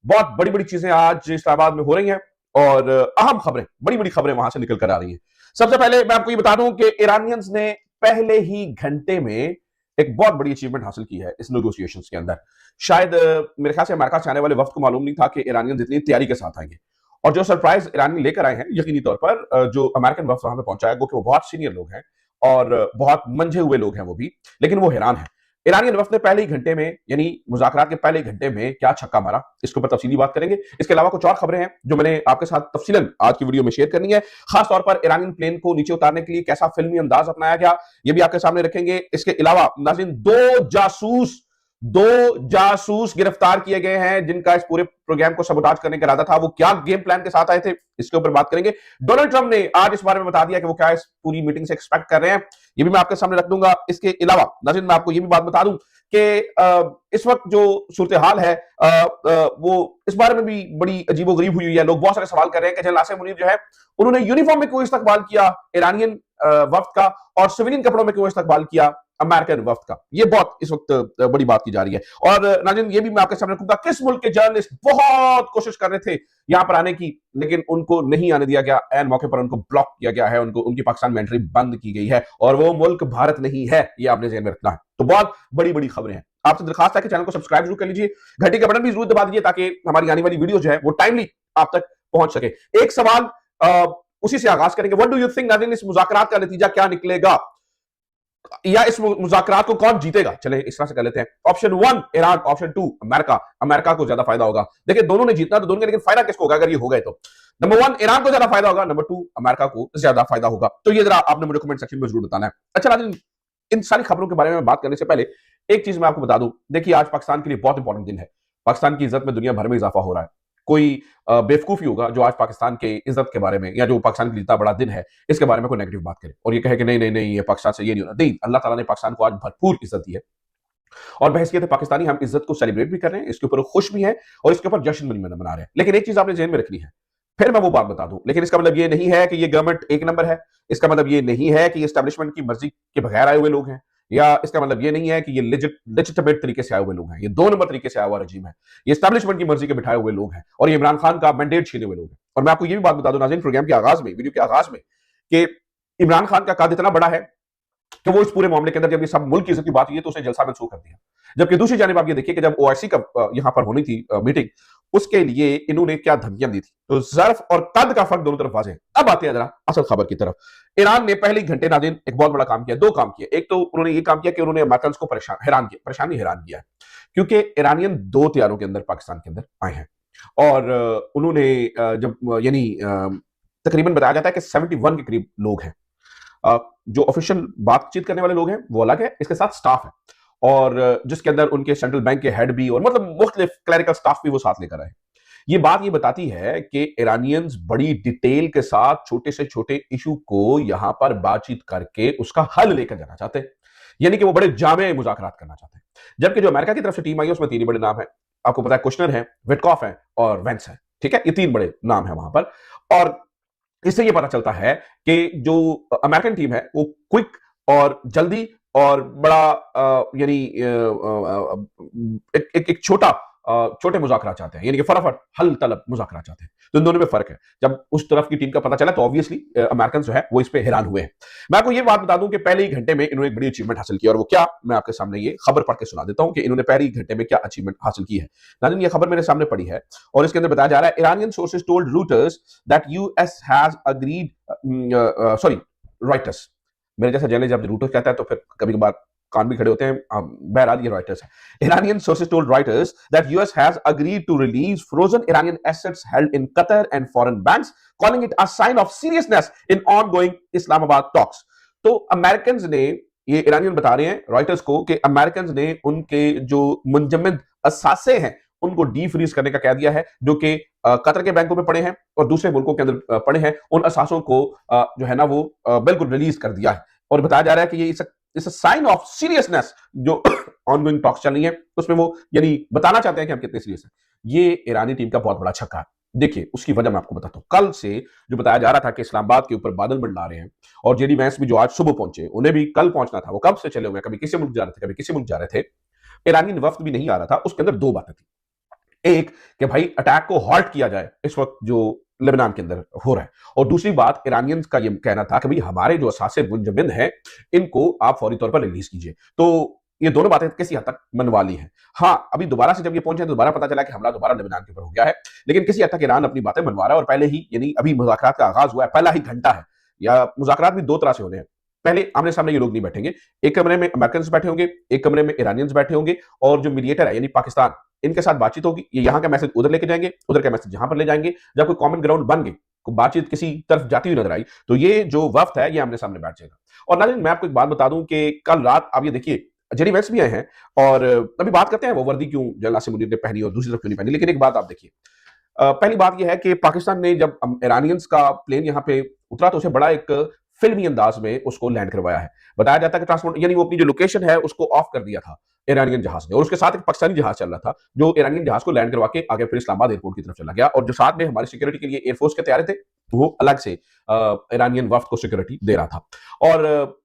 बहुत बड़ी बड़ी चीजें आज इस्लामाबाद में हो रही हैं और अहम खबरें, बड़ी बड़ी खबरें वहां से निकल कर आ रही हैं। सबसे पहले मैं आपको ये बता दूं कि ईरानियंस ने पहले ही घंटे में एक बहुत बड़ी अचीवमेंट हासिल की है इस नेगोशिएशंस के अंदर। शायद मेरे ख्याल से अमेरिका से आने वाले वक्त को मालूम नहीं था कि ईरानियंस इतनी तैयारी के साथ आएंगे, और जो सरप्राइज ईरानी लेकर आए हैं यकीनी तौर पर जो अमेरिकन वक्त वहां पे पहुंचा है वो बहुत सीनियर लोग हैं और बहुत मंझे हुए लोग हैं वो भी, लेकिन वो हैरान है। ईरानियन वक्त ने पहले ही घंटे में, यानी मुज़ाकरात के पहले घंटे में क्या छक्का मारा, इसके ऊपर तफसीली बात करेंगे। इसके अलावा कुछ और खबरें हैं जो मैंने आपके साथ तफसीलन आज की वीडियो में शेयर करनी है। खासतौर पर ईरानियन प्लेन को नीचे उतारने के लिए कैसा फिल्मी अंदाज अपनाया गया, यह भी आपके सामने रखेंगे। इसके अलावा नाज़रीन, दो जासूस गिरफ्तार किए गए हैं जिनका इस पूरे प्रोग्राम को सबोटाज करने का इरादा था। वो क्या गेम प्लान के साथ आए थे, इसके ऊपर बात करेंगे। डोनाल्ड ट्रंप ने आज इस बारे में बता दिया कि वो क्या इस पूरी मीटिंग से एक्सपेक्ट कर रहे हैं, ये भी मैं आपके सामने रख दूंगा। इसके अलावा नाज़रीन, मैं आपको ये भी बात बता दूं कि इस वक्त जो सूरत हाल है वो इस बारे में भी बड़ी अजीबोगरीब हुई है। लोग बहुत सारे सवाल कर रहे हैं कि जनरल आसिम मुनीर जो है, उन्होंने यूनिफॉर्म में क्यों इस्तकबाल किया ईरानियन वफ्द का, और सिविलियन कपड़ों में क्यों इस्तकबाल किया अमेरिकन वफ्द का। ये बहुत इस वक्त बड़ी बात की जा रही है। और नाज़रीन, ये भी मैं आपके सामने रखूंगा, किस मुल्क के जर्नलिस्ट बहुत कोशिश कर रहे थे यहां पर आने की, लेकिन उनको नहीं आने दिया गया, ऐन मौके पर उनको ब्लॉक किया गया है, उनकी पाकिस्तान में एंट्री बंद की गई है, और वो मुल्क भारत नहीं है, ये आपने ज़हन में रखना है। तो बहुत बड़ी बड़ी खबरें हैं। आपसे दरखास्त है कि चैनल को सब्सक्राइब जरूर कर लीजिए, घंटी का बटन भी जरूर दबा दीजिए ताकि हमारी आने वाली वीडियो जो है वो टाइमली आप तक पहुंच सके। एक सवाल उसी से आगाज करेंगे। व्हाट डू यू थिंक नाज़रीन, इस मुज़ाकरात का नतीजा क्या निकलेगा, या इस मुज़ाकरात को कौन जीतेगा? चले इस तरह से कर लेते हैं। Option 1 Iran, option 2 America. America को ज्यादा फायदा होगा। देखिए, दोनों ने जीतना तो दोनों, लेकिन फायदा किसको होगा अगर ये हो गए तो? नंबर 1 ईरान को ज्यादा फायदा होगा, नंबर 2 अमेरिका को ज्यादा फायदा होगा। तो ये जरा आपने मुझे कमेंट सेक्शन में जरूर बताना है। अच्छा नाज़रीन, इन सारी खबरों के बारे में बात करने से पहले एक चीज मैं आपको बता दूं। देखिए, आज पाकिस्तान के लिए बहुत इंपॉर्टेंट दिन है। पाकिस्तान की इज्जत में दुनिया भर में इजाफा हो रहा है। कोई बेवकूफी होगा जो आज पाकिस्तान के इज्जत के बारे में, या जो पाकिस्तान के लिए इतना बड़ा दिन है इसके बारे में कोई नेगेटिव बात करे और ये कहे कि नहीं नहीं नहीं, ये पाकिस्तान से ये नहीं होना। नहीं, अल्लाह ताला ने पाकिस्तान को आज भरपूर इज्जत दी है, और बहसियत पाकिस्तानी हम इज्जत को सेलिब्रेट भी कर रहे हैं, इसके ऊपर खुश भी हैं, और इसके ऊपर जश्न भी मना रहे हैं। लेकिन एक चीज आपने ज़हन में रखनी है, फिर मैं वो बात बता दूं, लेकिन इसका मतलब ये नहीं है कि ये गवर्नमेंट एक नंबर है। इसका मतलब ये नहीं है कि ये एस्टैब्लिशमेंट की मर्जी के बगैर आए हुए लोग हैं, या इसका मतलब ये नहीं है कि ये लेजिटिमेट तरीके से आए हुए लोग हैं। ये दो नंबर तरीके से आया हुआ रजीम है। ये एस्टैब्लिशमेंट की मर्जी के बिठाए हुए लोग हैं, और ये इमरान खान का मैंडेट छीने हुए लोग हैं। और मैं आपको ये भी बात बता दूं नाज़रीन, प्रोग्राम के आगाज में, वीडियो के आगाज में, कि इमरान खान का कद इतना बड़ा है कि वो इस पूरे मामले के अंदर जब ये सब मुल्क की इज्जत की बात हुई है तो उसने जलसा मंसूख कर दिया। जबकि दूसरी जानिब आप ये देखिए कि जब ओआईसी का यहां पर होनी थी मीटिंग, उसके लिए इन्होंने क्या धमकियां दी थी। तो ज़र्फ और कद का फर्क दोनों तरफ वाज़ेह है। अब आते हैं जरा असल खबर की तरफ। ईरान ने पहले घंटे नाज़रीन एक बहुत बड़ा काम किया, दो काम किए। एक तो उन्होंने ये काम किया कि उन्होंने अमेरिकन को हैरान किया, क्योंकि ईरानियन दो तैयारों के अंदर पाकिस्तान के अंदर आए हैं, और उन्होंने जब यानी तकरीबन बताया जाता है कि 71 के करीब लोग हैं। जो ऑफिशियल बातचीत करने वाले लोग हैं वो अलग है, इसके साथ स्टाफ है, और जिसके अंदर उनके सेंट्रल बैंक के हेड भी, और मतलब मुख्तलिफ क्लरिकल स्टाफ भी वो साथ लेकर आए। ये बात ये बताती है कि ईरानियंस बड़ी डिटेल के साथ छोटे से छोटे इशू को यहां पर बातचीत करके उसका हल लेकर जाना चाहते हैं, यानी कि वो बड़े जामे मुज़ाकरात करना चाहते हैं। जबकि जो अमेरिका की तरफ से टीम आई है उसमें तीन बड़े नाम है, आपको पता है, कुशनर है, विटकॉफ है और वेंस है। ठीक है, ये तीन बड़े नाम है वहां पर। और इससे ये पता चलता है कि जो अमेरिकन टीम है वो क्विक और जल्दी और बड़ा यानी एक छोटे मुज़ाकरा चाहते हैं, यानी कि फटाफट हल तलब मुज़ाकरा चाहते हैं। तो इन दोनों में फर्क है। जब उस तरफ की टीम का पता चला तो ऑब्वियसली अमेरिकन जो है वो इस पे हैरान हुए हैं। मैं आपको ये बात बता दूं कि पहले ही घंटे में इन्होंने एक बड़ी अचीवमेंट हासिल की, और वो क्या, मैं आपके सामने ये खबर पढ़ के सुना देता हूं कि इन्होंने पहले ही घंटे में क्या अचीवमेंट हासिल की है। नाज़रीन, ये खबर मेरे सामने पड़ी है और इसके अंदर बताया जा रहा है, Iranian sources told routers that US has agreed, sorry Reuters, मेरे जैसा जर्नलिस्ट जब रूटर्स कहता है तो फिर कभी कभार कान भी खड़े होते हैं। बहरहाल ये रॉयटर्स है। Iranian sources told Reuters that US has agreed to release frozen Iranian assets held in Qatar and foreign banks, calling it a sign of seriousness in ongoing Islamabad talks. तो अमेरिकन ने, ये Iranian बता रहे हैं Reuters को, कि American ने उनके जो मुंजमद असासे हैं उनको डी फ्रीज करने का कह दिया है, जो कि कतर के बैंकों में पड़े हैं और दूसरे मुल्कों के अंदर पड़े हैं। उन असासों को जो है ना वो बिल्कुल रिलीज कर दिया है, और बताया जा रहा है कि ये इस साइन ऑफ सीरियसनेस जो ऑनगोइंग टॉक्स चल रही है उसमें वो यानी बताना चाहते हैं कि हम कितने सीरियस हैं। ये ईरानी टीम का बहुत बड़ा छक्का है। देखिए, उसकी वजह मैं आपको बताता हूं। कल से जो बताया जा रहा था कि इस्लामाबाद के ऊपर बादल मंडला रहे हैं, और जेडी वैंस भी जो आज सुबह पहुंचे, उन्हें भी कल पहुंचना था। वो कब से चले हुए, कभी किसी मुल्क जा रहे थे, कभी किसी मुल्क जा रहे थे। ईरानी वफ्द भी नहीं आ रहा था। उसके अंदर दो बातें थी। एक कि भाई अटैक को हॉल्ट किया जाए इस वक्त जो लेबनान के अंदर हो रहा है, और दूसरी बात ईरानियंस का ये कहना था कि भाई हमारे जो असासे मुंजमद हैं इनको आप फौरी तौर पर रिलीज कीजिए। तो ये दोनों बातें किसी हद तक मनवा ली हैं। हाँ, अभी दोबारा से जब ये पहुंचे तो दोबारा पता चला कि हमला दोबारा लेबनान के ऊपर हो गया है, लेकिन किसी हद तक ईरान अपनी बातें मनवा रहा है, और पहले ही यानी अभी मुज़ाकरात का आगाज हुआ है, पहला ही घंटा है। या मुज़ाकरात भी दो तरह से होने हैं। पहले आमने सामने ये लोग नहीं बैठेंगे, एक कमरे में अमेरिकन बैठे होंगे, एक कमरे में ईरानियंस बैठे होंगे, और जो मीडिएटर है यानी पाकिस्तान, इनके साथ बातचीत होगी। ये यहाँ का मैसेज उधर लेके जाएंगे, उधर का मैसेज यहाँ पर ले जाएंगे। जब कोई कॉमन ग्राउंड बन गई, बातचीत किसी तरफ जाती हुई नजर आई, तो ये जो वफ्द है ये आमने सामने बैठ जाएगा। और नाज़रीन, मैं आपको एक बात बता दूं कि कल रात आप ये देखिए जेडी वेंस भी आए हैं, और अभी बात करते हैं वो वर्दी क्यों जनरल आसिम मुनीर ने पहनी और दूसरी तरफ क्यों नहीं पहनी। लेकिन एक बात आप देखिए, पहली बात यह है कि पाकिस्तान ने जब ईरानियंस का प्लेन यहाँ पे उतरा तो उसे बड़ा एक फिल्मी अंदाज में उसको लैंड करवाया है। बताया जाता है कि ट्रांसपोर्ट यानी वो अपनी जो लोकेशन है उसको ऑफ कर दिया था ईरानियन जहाज ने, और उसके साथ एक पाकिस्तानी जहाज चल रहा था जो ईरानियन जहाज को लैंड करवा के आगे फिर इस्लामाबाद एयरपोर्ट की तरफ चला गया, और जो साथ में हमारी सिक्योरिटी के लिए एयरफोर्स के तैयार थे वो अलग से ईरानियन वफ्द को सिक्योरिटी दे रहा था। और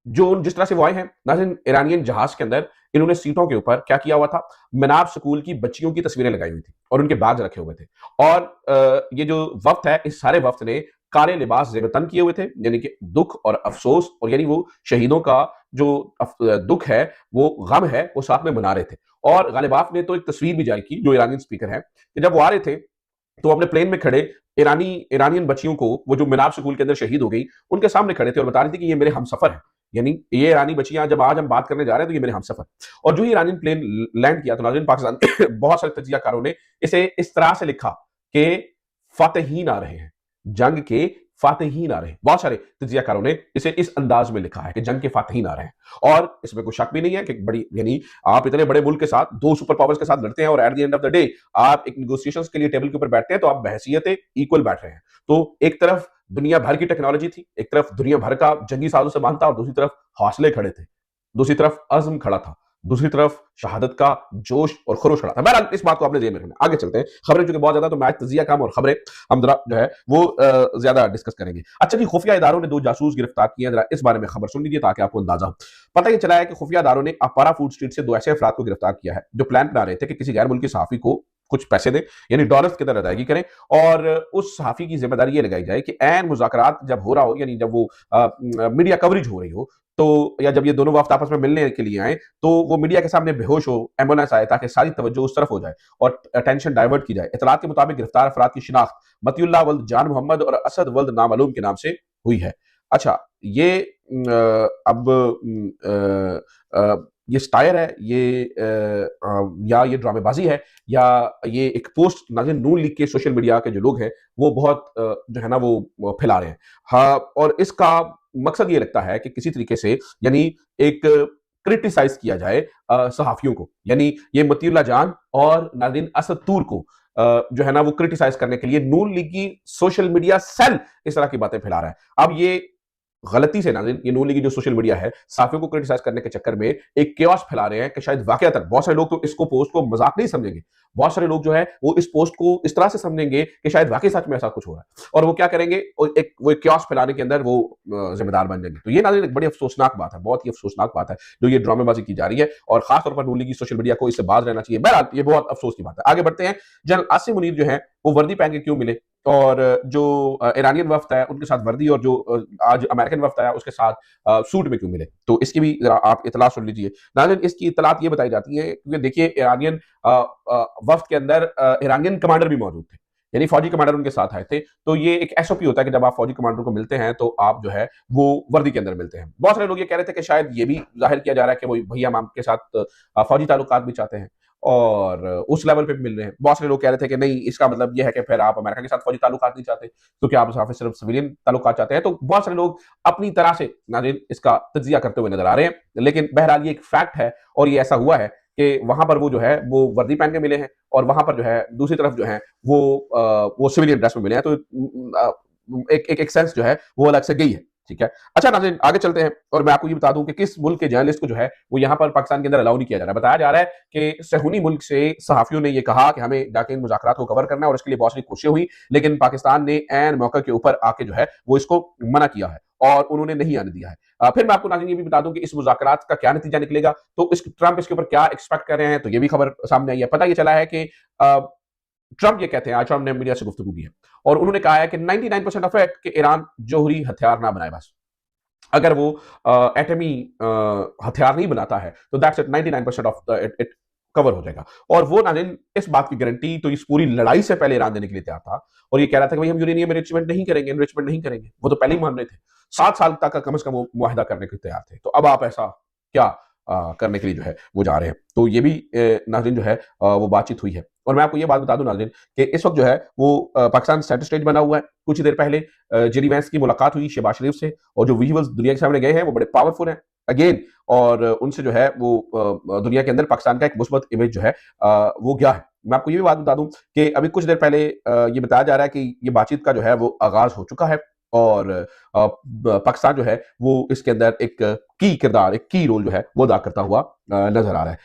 जो जिस तरह से वो आए हैं नाज़रीन, ईरानियन जहाज के अंदर इन्होंने सीटों के ऊपर क्या किया हुआ था, मिनाब स्कूल की बच्चियों की तस्वीरें लगाई हुई थी और उनके बैग रखे हुए थे। और ये जो वफ्द है, इस सारे वफ्द ने काले लिबास ज़ेब-ए-तन किए हुए थे, यानी कि दुख और अफसोस, और यानी वो शहीदों का जो दुख है, वो गम है, वो साथ में मना रहे थे। और गालिबाफ ने तो एक तस्वीर भी जारी की, जो ईरानियन स्पीकर हैं, कि जब वो आ रहे थे तो अपने प्लेन में खड़े ईरानियन बच्चियों को, वो जो मिनाब स्कूल के अंदर शहीद हो गई, उनके सामने खड़े थे और बता रही थी कि ये मेरे हमसफर हैं। यानी ये ईरानी बच्चियां जब आज हम बात करने जा रहे हैं तो ये मेरे हमसफर। और जो ही ईरानियन प्लेन लैंड किया तो नाज़रीन, पाकिस्तान के बहुत सारे तजियाकारों ने इसे इस तरह से लिखा कि फातहीन आ रहे हैं, जंग के फातहीन आ रहे हैं। बहुत सारे तजियाकारों ने इसे इस अंदाज में लिखा है कि जंग के फातहीन आ रहे हैं। और इसमें कोई शक भी नहीं है कि बड़ी यानी आप इतने बड़े मुल्क के साथ, दो सुपर पावर्स के साथ लड़ते हैं, और at the end of the day आप एक निगोशिएशंस के लिए टेबल के ऊपर बैठते हैं, तो आप बहसीयत इक्वल बैठ रहे हैं। तो एक तरफ दुनिया भर की टेक्नोलॉजी थी, एक तरफ दुनिया भर का जंगी साजो सामान था, और दूसरी तरफ हौसले खड़े थे, दूसरी तरफ अज़्म खड़ा था, दूसरी तरफ शहादत का जोश और खरोश खड़ा था। बहरहाल इस बात को आपने ज़हन में रखना। आगे चलते हैं, खबरें चूंकि बहुत ज्यादा, तो मैं आज तजिया कम और खबरें हम जरा जो है वो ज्यादा डिस्कस करेंगे। अच्छा जी, खुफिया इदारों ने 2 जासूस गिरफ्तार किए हैं, जरा इस बारे में खबर सुन लीजिए ताकि आपको अंदाजा हो। पता ये चला है कि खुफिया इदारों ने अपारा फूड स्ट्रीट से 2 ऐसे अफराद को गिरफ्तार किया है जो प्लान बना रहे थे कि किसी गैर मुल्की सहाफी को कुछ पैसे दें, यानी डॉलर्स की तरह अदायगी करें, और उस सहाफी की जिम्मेदारी ये लगाई जाए कि ऐन मुज़ाकरात जब हो रहा हो, यानी जब वो मीडिया कवरेज हो रही हो, तो या जब ये दोनों वफ्द आपस में मिलने के लिए आए, तो वो मीडिया के सामने बेहोश हो, एम्बुलेंस आए, ताकि सारी तवज्जो उस तरफ हो जाए और अटेंशन डाइवर्ट की जाए। इतलात के मुताबिक गिरफ्तार अफराद की शिनाख्त मतियुल्लाह वल्द जान मोहम्मद और असद वल्द नामालूम के नाम से हुई है। अच्छा, ये अब ये स्टायर है, या ये ड्रामेबाजी है, या ये एक पोस्ट नाज़रीन नून लीग के सोशल मीडिया के जो लोग हैं वो बहुत जो है ना वो फैला रहे हैं। हाँ, और इसका मकसद ये लगता है कि किसी तरीके से यानी एक क्रिटिसाइज किया जाए सहाफियों को, यानी ये मतीउल्लाह जान और नाज़रीन असद तूर को जो है ना वो क्रिटिसाइज करने के लिए नून लीग की सोशल मीडिया सेल इस तरह की बातें फैला रहा है। अब ये गलती से नाज़रीन, ये नून लीग की जो सोशल मीडिया है सहाफियों को क्रिटिसाइज करने के चक्कर में एक केओस फैला रहे हैं कि शायद वाकईतन बहुत सारे लोग तो इसको पोस्ट को मजाक नहीं समझेंगे, बहुत सारे लोग जो है वो इस पोस्ट को इस तरह से समझेंगे कि शायद वाकई सच में ऐसा कुछ हो रहा है, और वो क्या करेंगे, वो एक क्योस फैलाने के अंदर वो जिम्मेदार बन जाएंगे। तो ये नाज़रीन एक बड़ी अफसोसनाक बात है, बहुत ही अफसोसनाक बात है जो ये ड्रामेबाजी की जा रही है, और खासतौर पर नून लीग की सोशल मीडिया को इससे बाज रहना चाहिए। बहरहाल ये बहुत अफसोस की बात है। आगे बढ़ते हैं, जनरल आसिम मुनीर जो है वो वर्दी पहन के क्यों मिले, और जो ईरानियन वफ्द है उनके साथ वर्दी, और जो आज अमेरिकन वफ्द आया उसके साथ सूट में क्यों मिले, तो इसकी भी जरा आप इतला सुन लीजिए। नाज़रीन, इसकी इतलात ये बताई जाती है क्योंकि देखिए ईरानियन वफ्द के अंदर ईरानियन कमांडर भी मौजूद थे, यानी फौजी कमांडर उनके साथ आए थे। तो ये एक एसओपी होता है कि जब आप फौजी कमांडर को मिलते हैं तो आप जो है वो वर्दी के अंदर मिलते हैं। बहुत सारे लोग ये कह रहे थे कि शायद ये भी जाहिर किया जा रहा है कि वो भैया हम आपके साथ फौजी ताल्लुकात भी चाहते हैं और उस लेवल पे भी मिल रहे हैं। बहुत सारे लोग कह रहे थे कि नहीं, इसका मतलब ये है कि फिर आप अमेरिका के साथ फौजी ताल्लुकात नहीं चाहते, तो क्या आप सिर्फ सिविलियन ताल्लुकात चाहते हैं। तो बहुत सारे लोग अपनी तरह से नाज़रीन इसका तज्जिया करते हुए नजर आ रहे हैं, लेकिन बहरहाल ये एक फैक्ट है, और ये ऐसा हुआ है कि वहां पर वो जो है वो वर्दी पहन के मिले हैं, और वहां पर जो है दूसरी तरफ जो है वो सिविलियन ड्रेस में मिले हैं। तो एक एक सेंस जो है वो अलग से गई है। ठीक है। अच्छा नाज़रीन, आगे चलते हैं और मैं आपको ये बता दूं कि किस मुल्क के जर्नलिस्ट को जो है वो यहाँ पर पाकिस्तान के अंदर अलाउ नहीं किया जा रहा है। बताया जा रहा है कि सहूनी मुल्क से सहाफ़ियों ने ये कहा कि हमें जाके इन मुज़ाकरात को कवर करना है और इसके लिए बहुत सारी कोशिशें हुई, लेकिन पाकिस्तान ने ऐन मौके के ऊपर आके जो है वो इसको मना किया है और उन्होंने नहीं आने दिया है। फिर मैं आपको नाज़रीन ये भी बता दूं कि इस मुज़ाकरात का क्या नतीजा निकलेगा, तो ट्रंप इसके ऊपर क्या एक्सपेक्ट कर रहे हैं, तो ये भी खबर सामने आई है। पता ये चला है कि ट्रंप ये कहते हैं, आज ट्रंप ने मीडिया से गुफ्तगू की है और उन्होंने कहा है कि 99% ऑफ इट कि ईरान जोहरी हथियार ना बनाए बस। अगर वो एटमी हथियार नहीं बनाता है तो that's it, 99% of it cover हो जाएगा। और वो नाज़रीन इस बात की गारंटी तो इस पूरी लड़ाई से पहले ईरान देने के लिए तैयार था और ये कह रहा था कि भाई हम यूरेनियम एनरिचमेंट नहीं करेंगे। वो तो पहले ही मान रहे थे। 7 साल तक का कम से कम वो मुआहदा करने के तैयार थे। तो अब आप ऐसा क्या करने के लिए जो है वो जा रहे हैं। तो ये भी नाज़रीन जो है वो बातचीत हुई है। और मैं आपको ये बात बता दूं नाज़रीन कि इस वक्त जो है वो पाकिस्तान सेंटर स्टेज बना हुआ है। कुछ ही देर पहले जेडी वैंस की मुलाकात हुई शहबाज शरीफ से और जो विजुअल्स दुनिया के सामने गए हैं वो बड़े पावरफुल हैं अगेन। और उनसे जो है वो दुनिया के अंदर पाकिस्तान का एक मुस्बत इमेज जो है वो गया है। मैं आपको ये भी बात बता दूं कि अभी कुछ देर पहले ये बताया जा रहा है कि ये बातचीत का जो है वो आगाज हो चुका है और पाकिस्तान जो है वो इसके अंदर एक की किरदार, एक की रोल जो है वो अदा करता हुआ नजर आ रहा है।